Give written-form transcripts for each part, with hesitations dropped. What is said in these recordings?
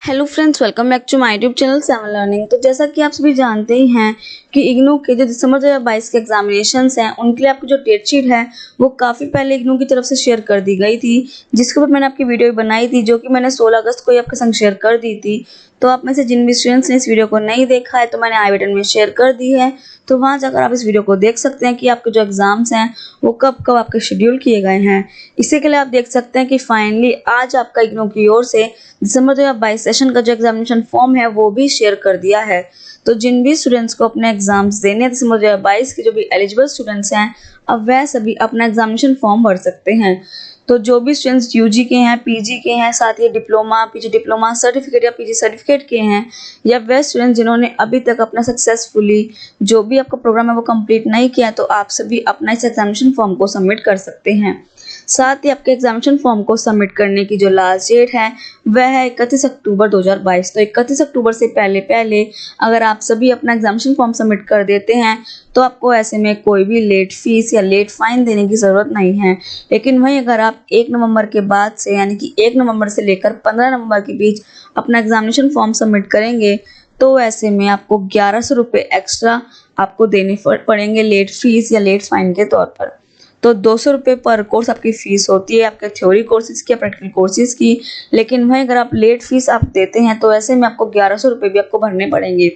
Hello friends, welcome back to my YouTube channel seven learning. तो जैसा कि आप सभी जानते ही हैं कि इग्नू के जो दिसंबर 2022 के एग्जामिनेशंस हैं उनके लिए आपकी जो डेट शीट है वो काफ़ी पहले इग्नू की तरफ से शेयर कर दी गई थी, जिसके ऊपर मैंने आपकी वीडियो बनाई थी जो कि मैंने 16 अगस्त को ही आपके संग शेयर कर दी थी। तो आप में से जिन भी स्टूडेंट्स ने इस वीडियो को नहीं देखा है तो मैंने आई बटन में शेयर कर दी है, तो वहाँ जाकर आप इस वीडियो को देख सकते हैं कि आपके जो एग्जाम्स हैं वो कब कब आपके शेड्यूल किए गए हैं। इसी के लिए आप देख सकते हैं कि फाइनली आज आपका इग्नू की ओर से दिसंबर 2022 सेशन का जो एग्जामिनेशन फॉर्म है वो भी शेयर कर दिया है। तो जिन भी स्टूडेंट्स को अपने एग्जाम्स देने हैं दिसंबर 2022 के, जो भी एलिजिबल स्टूडेंट्स हैं, अब वह सभी अपना एग्जामिनेशन फॉर्म भर सकते हैं। तो जो भी स्टूडेंट्स यूजी के हैं, पीजी के हैं, साथ ही डिप्लोमा, पीजी डिप्लोमा सर्टिफिकेट या पीजी सर्टिफिकेट के हैं, या वह स्टूडेंट जिन्होंने अभी तक अपना सक्सेसफुली जो भी आपका प्रोग्राम है वो कंप्लीट नहीं किया, तो आप सभी अपना इस एग्जामिनेशन फॉर्म को सबमिट कर सकते हैं। साथ ही आपके एग्जामिनेशन फॉर्म को सबमिट करने की जो लास्ट डेट है वह है 31 अक्टूबर 2022। तो 31 अक्टूबर से पहले अगर आप सभी अपना एग्जामिनेशन फॉर्म सबमिट कर देते हैं तो आपको ऐसे में कोई भी लेट फीस या लेट फाइन देने की ज़रूरत नहीं है। लेकिन वहीं अगर आप 1 नवंबर के बाद से यानी कि 1 नवंबर से लेकर 15 नवंबर के बीच अपना एग्जामिनेशन फॉर्म सबमिट करेंगे तो ऐसे में आपको 1100 रुपये एक्स्ट्रा आपको देने पड़ेंगे लेट फीस या लेट फाइन के तौर पर। तो 200 रुपये पर कोर्स आपकी फ़ीस होती है आपके थ्योरी कोर्सेज़ की या प्रैक्टिकल कोर्सेज़ की। लेकिन वहीं अगर आप लेट फीस आप देते हैं तो ऐसे में आपको 1100 रुपये भी आपको भरने पड़ेंगे।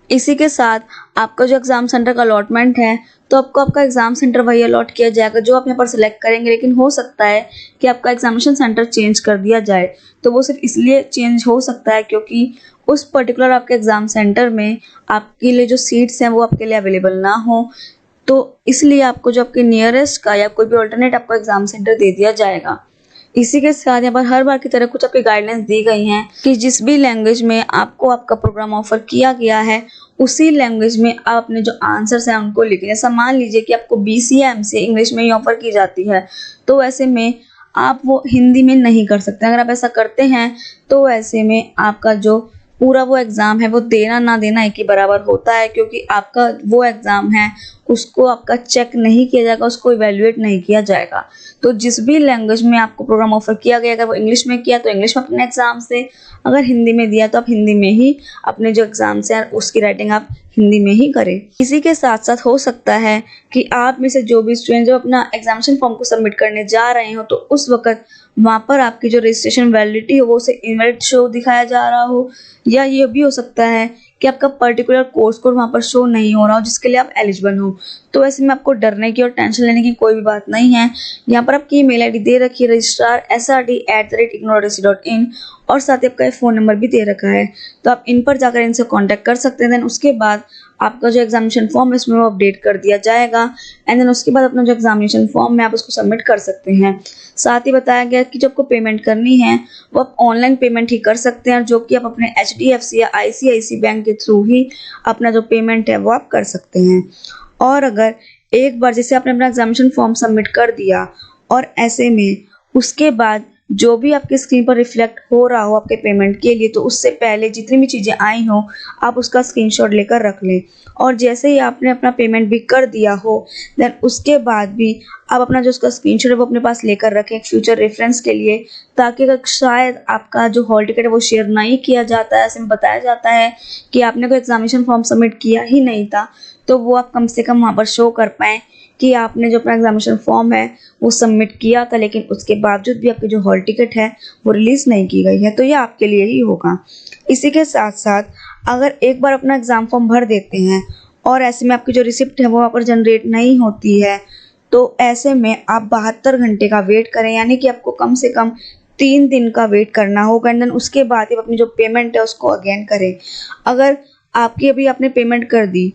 इसी के साथ आपका जो एग्ज़ाम सेंटर का अलॉटमेंट है तो आपको आपका एग्ज़ाम सेंटर वही अलॉट किया जाएगा जो आप यहाँ पर सिलेक्ट करेंगे। लेकिन हो सकता है कि आपका एग्जामिनेशन सेंटर चेंज कर दिया जाए, तो वो सिर्फ इसलिए चेंज हो सकता है क्योंकि उस पर्टिकुलर आपके एग्ज़ाम सेंटर में आपके लिए जो सीट्स हैं वो आपके लिए अवेलेबल ना हो, तो इसलिए आपको जो आपके नियरेस्ट का या कोई भी ऑल्टरनेट आपको एग्जाम सेंटर दे दिया जाएगा। इसी के साथ यहाँ पर हर बार की तरह कुछ आपकी गाइडलाइंस दी गई हैं कि जिस भी लैंग्वेज में आपको आपका प्रोग्राम ऑफर किया गया है उसी लैंग्वेज में आप अपने जो आंसर्स हैं उनको लिखें। जैसा मान लीजिए कि आपको BCA या MCA इंग्लिश में ही ऑफर की जाती है तो ऐसे में आप वो हिंदी में नहीं कर सकते। अगर आप ऐसा करते हैं तो ऐसे में आपका जो पूरा वो एग्ज़ाम है वो देना ना देना एक ही बराबर होता है, क्योंकि आपका वो एग्ज़ाम है उसको आपका चेक नहीं किया जाएगा, उसको इवैल्यूएट नहीं किया जाएगा। तो जिस भी लैंग्वेज में आपको प्रोग्राम ऑफर किया गया, अगर वो इंग्लिश में किया तो इंग्लिश में अपने एग्ज़ाम से, अगर हिंदी में दिया तो आप हिंदी में ही अपने जो एग्ज़ाम्स हैं उसकी राइटिंग आप हिंदी में ही करें। इसी के साथ साथ हो सकता है कि आप में से जो भी स्टूडेंट जो अपना एग्जामिनेशन फॉर्म को सबमिट करने जा रहे हो तो उस वक्त वहाँ पर आपकी जो रजिस्ट्रेशन वैलिडिटी हो वो उसे इनवैलिड शो दिखाया जा रहा हो, या ये भी हो सकता है कि आपका पर्टिकुलर कोर्स कोड वहाँ पर शो नहीं हो रहा हो जिसके लिए आप एलिजिबल हो। तो ऐसे में आपको डरने की और टेंशन लेने की कोई भी बात नहीं है। यहाँ पर आपकी ईमेल आईडी दे रखी है registrarSRD@ignou.in और साथ ही आपका फ़ोन नंबर भी दे रखा है, तो आप इन पर जाकर इनसे कांटेक्ट कर सकते हैं। देन उसके बाद आपका जो एग्जामिनेशन फॉर्म है उसमें वो अपडेट कर दिया जाएगा एंड देन उसके बाद अपना जो एग्जामिनेशन फॉर्म है आप उसको सबमिट कर सकते हैं। साथ ही बताया गया कि जो आपको पेमेंट करनी है वो आप ऑनलाइन पेमेंट ही कर सकते हैं, और जो कि आप अपने HDFC या ICICI बैंक के थ्रू ही अपना जो पेमेंट है वो आप कर सकते हैं। और अगर एक बार जैसे आपने अपना एग्जामिनेशन फॉर्म सबमिट कर दिया और ऐसे में उसके बाद जो भी आपके स्क्रीन पर रिफ्लेक्ट हो रहा हो आपके पेमेंट के लिए, तो उससे पहले जितनी भी चीज़ें आई हो आप उसका स्क्रीनशॉट लेकर रख लें। और जैसे ही आपने अपना पेमेंट भी कर दिया हो देन उसके बाद भी आप अपना जो उसका स्क्रीनशॉट है वो अपने पास लेकर रखें फ्यूचर रेफरेंस के लिए, ताकि अगर शायद आपका जो हॉल टिकट है वो शेयर नहीं किया जाता है, ऐसे में बताया जाता है कि आपने कोई एग्जामिनेशन फॉर्म सबमिट किया ही नहीं था, तो वो आप कम से कम वहाँ पर शो कर पाएँ कि आपने जो अपना एग्जामिनेशन फॉर्म है वो सबमिट किया था, लेकिन उसके बावजूद भी आपकी जो हॉल टिकट है वो रिलीज़ नहीं की गई है। तो ये आपके लिए ही होगा। इसी के साथ साथ अगर एक बार अपना एग्ज़ाम फॉर्म भर देते हैं और ऐसे में आपकी जो रिसिप्ट है वो वहाँ पर जनरेट नहीं होती है, तो ऐसे में आप 72 घंटे का वेट करें, यानी कि आपको कम से कम 3 दिन का वेट करना होगा एंड देन उसके बाद ही अपनी जो पेमेंट है उसको अगेन करें। अगर आपकी अभी आपने पेमेंट कर दी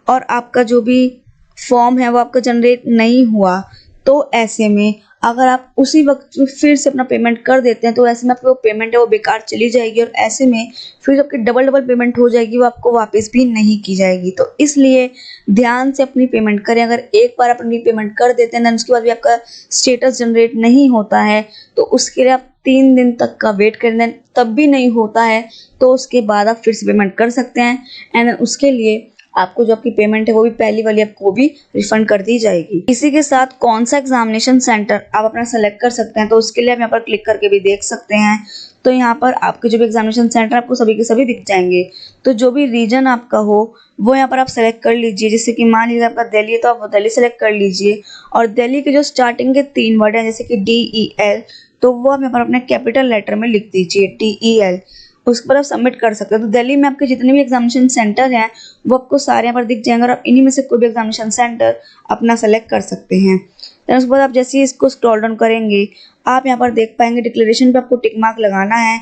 और आपका जो भी फॉर्म है वो आपका जनरेट नहीं हुआ, तो ऐसे में अगर आप उसी वक्त फिर से अपना पेमेंट कर देते हैं तो ऐसे में आपकी वो पेमेंट है वो बेकार चली जाएगी, और ऐसे में फिर आपकी डबल पेमेंट हो जाएगी, वो आपको वापस भी नहीं की जाएगी। तो इसलिए ध्यान से अपनी पेमेंट करें। अगर एक बार अपनी पेमेंट कर देते हैं देन उसके बाद भी आपका स्टेटस जनरेट नहीं होता है तो उसके लिए आप 3 दिन तक का वेट करें, देन तब भी नहीं होता है तो उसके बाद आप फिर से पेमेंट कर सकते हैं एंड उसके लिए आपको जो आपकी पेमेंट है वो भी पहली वाली आपको वो भी रिफंड कर दी जाएगी। इसी के साथ कौन सा एग्जामिनेशन सेंटर आप अपना सेलेक्ट कर सकते हैं, तो उसके लिए आप यहाँ पर क्लिक करके भी देख सकते हैं। तो यहाँ पर आपके जो भी एग्जामिनेशन सेंटर आपको सभी के सभी दिख जाएंगे। तो जो भी रीजन आपका हो वो यहाँ पर आप सेलेक्ट कर लीजिए। जैसे कि मान लीजिए आपका दिल्ली है तो आप दिल्ली सेलेक्ट कर लीजिए, और दिल्ली के जो स्टार्टिंग के 3 वर्ड हैं जैसे कि DEL, तो वो आप यहाँ पर अपने कैपिटल लेटर में लिख दीजिए DEL। उस पर आप सबमिट कर सकते हो। तो दिल्ली में आपके जितने भी एग्जामिनेशन सेंटर हैं वो आपको सारे यहाँ पर दिख जाएंगे, और आप इन्हीं में से कोई भी एग्जामिनेशन सेंटर अपना सेलेक्ट कर सकते हैं। देन उसके बाद आप जैसे ही इसको स्क्रॉल डाउन करेंगे आप यहाँ पर देख पाएंगे डिक्लेरेशन पे आपको टिक मार्क लगाना है,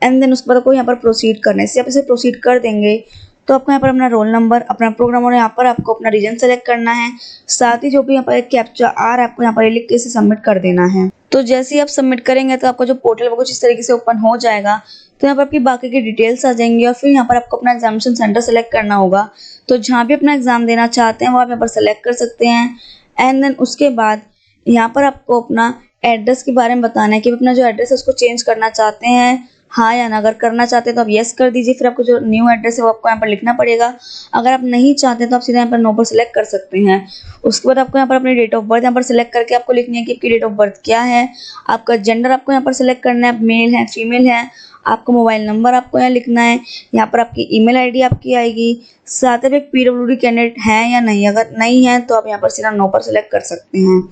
एंड देन उसके बाद आपको यहाँ पर प्रोसीड करना है। इससे आप इसे प्रोसीड कर देंगे तो आपको यहाँ पर अपना रोल नंबर, अपना प्रोग्राम, और यहाँ पर आपको अपना रीजन सेलेक्ट करना है। साथ ही जो भी यहाँ पर एक कैप्चा आ रहा है आपको यहाँ पर लिख के इसे सबमिट कर देना है। तो जैसे ही आप सबमिट करेंगे तो आपका जो पोर्टल वो कुछ इस तरीके से ओपन हो जाएगा। तो यहाँ पर आपकी बाकी की डिटेल्स आ जाएंगी, और फिर यहाँ पर आपको अपना एग्जामिनेशन सेंटर सेलेक्ट करना होगा। तो जहाँ भी अपना एग्जाम देना चाहते हैं वो आप यहाँ पर सेलेक्ट कर सकते हैं। एंड देन उसके बाद यहाँ पर आपको अपना एड्रेस के बारे में बताना है कि अपना जो एड्रेस है उसको चेंज करना चाहते हैं, हाँ या ना। अगर करना चाहते हैं तो आप येस कर दीजिए, फिर आपको जो न्यू एड्रेस है वो आपको यहाँ पर लिखना पड़ेगा। अगर आप नहीं चाहते तो आप सीधा यहाँ पर नो पर सेलेक्ट कर सकते हैं। उसके बाद आपको यहाँ पर अपनी डेट ऑफ बर्थ यहाँ पर सेलेक्ट करके आपको लिखनी है कि आपकी डेट ऑफ बर्थ क्या है। आपका जेंडर आपको यहाँ पर सेलेक्ट करना है, मेल है फीमेल है। आपको मोबाइल नंबर आपको यहाँ लिखना है। यहाँ पर आपकी ईमेल आईडी आपकी आएगी। साथ ही एक PWD कैंडिडेट है या नहीं, अगर नहीं है तो आप यहाँ पर सीधा नो पर सेलेक्ट कर सकते हैं।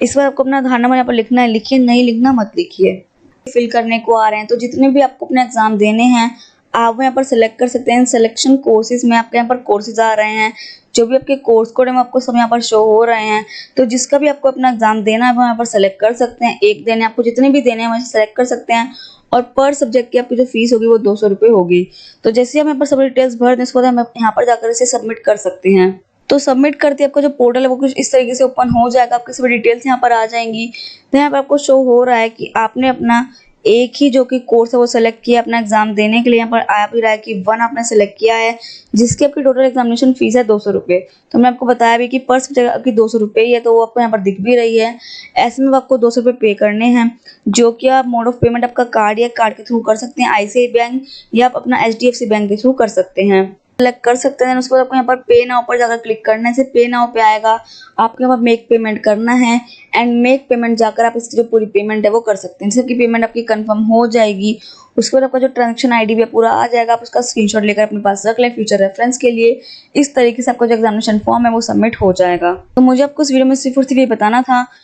इस बार आपको अपना आधार नंबर यहाँ पर लिखना है, लिखिए, नहीं लिखना मत लिखिए। फिल करने को आ रहे हैं तो जितने भी आपको अपने एग्जाम देने हैं आप यहाँ पर सेलेक्ट कर सकते हैं। सिलेक्शन कोर्सेज में आपके यहाँ पर कोर्सेज आ रहे हैं, जो भी आपके कोर्स कोड है आपको सब यहाँ पर शो हो रहे हैं। तो जिसका भी आपको अपना एग्जाम देना है वो यहाँ पर सेलेक्ट कर सकते हैं। एक देने आपको जितने भी देने हैं वैसे सेलेक्ट कर सकते हैं, और पर सब्जेक्ट की आपकी जो फीस होगी वो 200 रुपये होगी। तो जैसे हम यहाँ पर सब डिटेल्स भर दें इसके बाद हम यहाँ पर जाकर इसे सबमिट कर सकते हैं। तो सबमिट करते आपका जो पोर्टल है वो कुछ इस तरीके से ओपन हो जाएगा। आपकी सभी डिटेल्स यहाँ पर आ जाएंगी। तो यहाँ पर आपको शो हो रहा है कि आपने अपना एक ही जो कि कोर्स है वो सेलेक्ट किया अपना एग्जाम देने के लिए। यहाँ पर आ भी रहा है कि 1 आपने सेलेक्ट किया है, जिसकी आपकी टोटल एग्जामिनेशन फीस है 200 रुपये। तो मैंने आपको बताया भी कि पर सब्जेक्ट आपकी 200 रुपये ही है, तो वो आपको यहाँ पर दिख भी रही है। ऐसे में आपको 200 रुपये पे करने हैं, जो कि आप मोड ऑफ पेमेंट आपका कार्ड या कार्ड के थ्रू कर सकते हैं, ICICI बैंक या आप अपना HDFC बैंक के थ्रू कर सकते हैं, सेलेक्ट कर सकते हैं। उसके बाद आपको यहाँ पर पे नाउ पर जाकर क्लिक करना है। पे नाउ पे आएगा, आपको यहाँ पर मेक पेमेंट करना है, एंड मेक पेमेंट जाकर आप इसकी जो पूरी पेमेंट है वो कर सकते हैं। जिसकी पेमेंट आपकी कंफर्म हो जाएगी उसके बाद आपका जो ट्रांजेक्शन ID भी पूरा आ जाएगा। आप उसका स्क्रीनशॉट लेकर अपने पास रख लें फ्यूचर रेफरेंस के लिए। इस तरीके से आपका जो एग्जामिनेशन फॉर्म है वो सबमिट हो जाएगा। तो मुझे आपको इस वीडियो में सिर्फ और सिर्फ ये बताना था